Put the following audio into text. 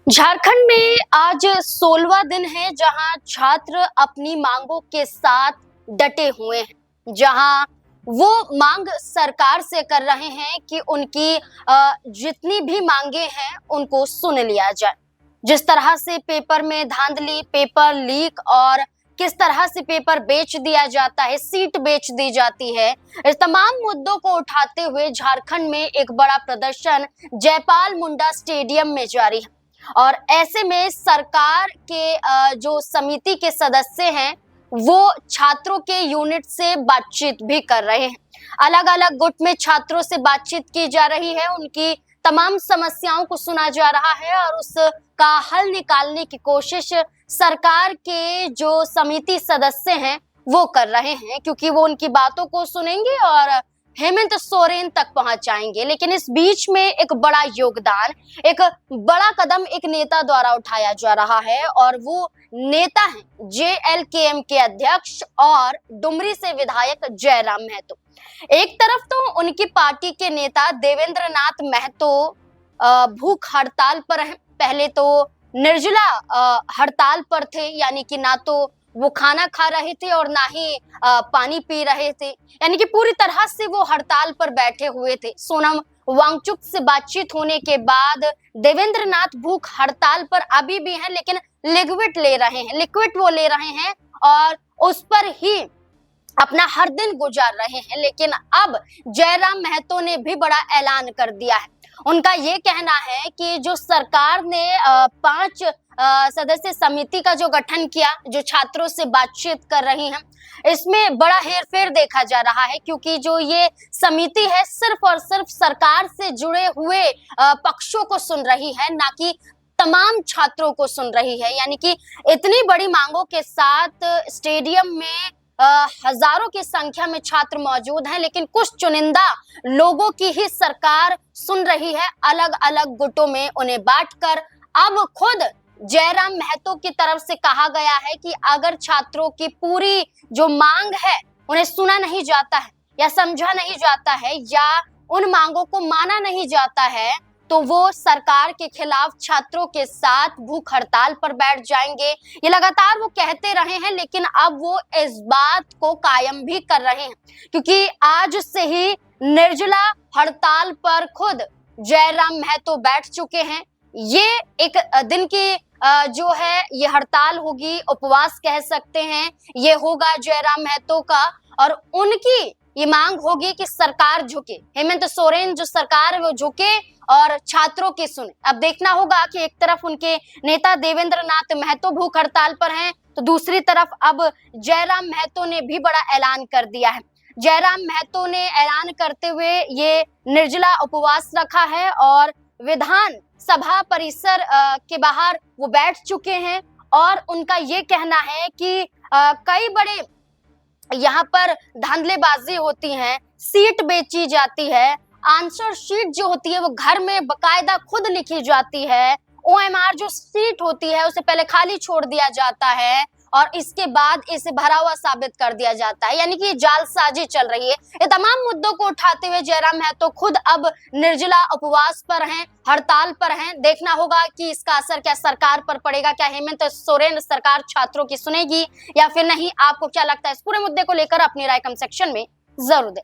झारखंड में आज 16वां दिन है जहां छात्र अपनी मांगों के साथ डटे हुए हैं। जहां वो मांग सरकार से कर रहे हैं कि उनकी जितनी भी मांगे हैं उनको सुन लिया जाए। जिस तरह से पेपर में धांधली, पेपर लीक और किस तरह से पेपर बेच दिया जाता है, सीट बेच दी जाती है, इस तमाम मुद्दों को उठाते हुए झारखंड में एक बड़ा प्रदर्शन जयपाल मुंडा स्टेडियम में जारी है। और ऐसे में सरकार के जो समिति के सदस्य हैं वो छात्रों के यूनिट से बातचीत भी कर रहे हैं। अलग अलग गुट में छात्रों से बातचीत की जा रही है, उनकी तमाम समस्याओं को सुना जा रहा है और उसका हल निकालने की कोशिश सरकार के जो समिति सदस्य हैं वो कर रहे हैं, क्योंकि वो उनकी बातों को सुनेंगे और हेमंत सोरेन तक पहुंचाएंगे। लेकिन इस बीच में एक बड़ा योगदान, एक बड़ा कदम एक नेता द्वारा उठाया जा रहा है और वो नेता है जेएलकेएम के अध्यक्ष और डुमरी से विधायक जयराम महतो। एक तरफ तो उनकी पार्टी के नेता देवेंद्र नाथ महतो भूख हड़ताल पर हैं। पहले तो निर्जला हड़ताल पर थे, यानी कि ना तो वो खाना खा रहे थे और ना ही पानी पी रहे थे, यानी कि पूरी तरह से वो हड़ताल पर बैठे हुए थे। सोनम वांगचुक से बातचीत होने के बाद देवेंद्र नाथ भूख हड़ताल पर अभी भी हैं, लेकिन लिक्विड वो ले रहे हैं और उस पर ही अपना हर दिन गुजार रहे हैं। लेकिन अब जयराम महतो ने भी बड़ा ऐलान कर दिया है। उनका ये कहना है कि जो सरकार ने 5 सदस्य समिति का जो गठन किया, जो छात्रों से बातचीत कर रही हैं, इसमें बड़ा हेरफेर देखा जा रहा है, क्योंकि जो ये समिति है सिर्फ और सिर्फ सरकार से जुड़े हुए पक्षों को सुन रही है, ना कि तमाम छात्रों को सुन रही है। यानी कि इतनी बड़ी मांगों के साथ स्टेडियम में हजारों की संख्या में छात्र मौजूद हैं, लेकिन कुछ चुनिंदा लोगों की ही सरकार सुन रही है। अलग अलग गुटों में उन्हें बांटकर अब खुद जयराम महतो की तरफ से कहा गया है कि अगर छात्रों की पूरी जो मांग है उन्हें सुना नहीं जाता है या समझा नहीं जाता है या उन मांगों को माना नहीं जाता है, तो वो सरकार के खिलाफ छात्रों के साथ भूख हड़ताल पर बैठ जाएंगे। ये लगातार वो कहते रहे हैं, लेकिन अब वो इस बात को कायम भी कर रहे हैं, क्योंकि आज से ही निर्जला हड़ताल पर खुद जयराम महतो बैठ चुके हैं। ये एक दिन की जो है ये हड़ताल होगी, उपवास कह सकते हैं, ये होगा जयराम महतो का और उनकी ये मांग होगी कि सरकार झुके, हेमंत सोरेन जो सरकार है वो झुके और छात्रों की सुने। अब देखना होगा कि एक तरफ उनके नेता देवेंद्र नाथ महतो भूख हड़ताल पर हैं, तो दूसरी तरफ अब जयराम महतो ने भी बड़ा ऐलान कर दिया है। जयराम महतो ने ऐलान करते हुए ये निर्जला उपवास रखा है और विधान सभा परिसर के बाहर वो बैठ चुके हैं और उनका ये कहना है कि कई बड़े यहाँ पर धांधलेबाजी होती है, सीट बेची जाती है, आंसर शीट जो होती है वो घर में बकायदा खुद लिखी जाती है, ओएमआर जो सीट होती है उसे पहले खाली छोड़ दिया जाता है और इसके बाद इसे भरा हुआ साबित कर दिया जाता है, यानी कि जालसाजी चल रही है। ये तमाम मुद्दों को उठाते हुए जयराम महतो खुद अब निर्जला उपवास पर हैं, हड़ताल पर हैं। देखना होगा कि इसका असर क्या सरकार पर पड़ेगा, क्या हेमंत सोरेन सरकार छात्रों की सुनेगी या फिर नहीं। आपको क्या लगता है? इस पूरे मुद्दे को लेकर अपनी राय कमेंट सेक्शन में जरूर दें।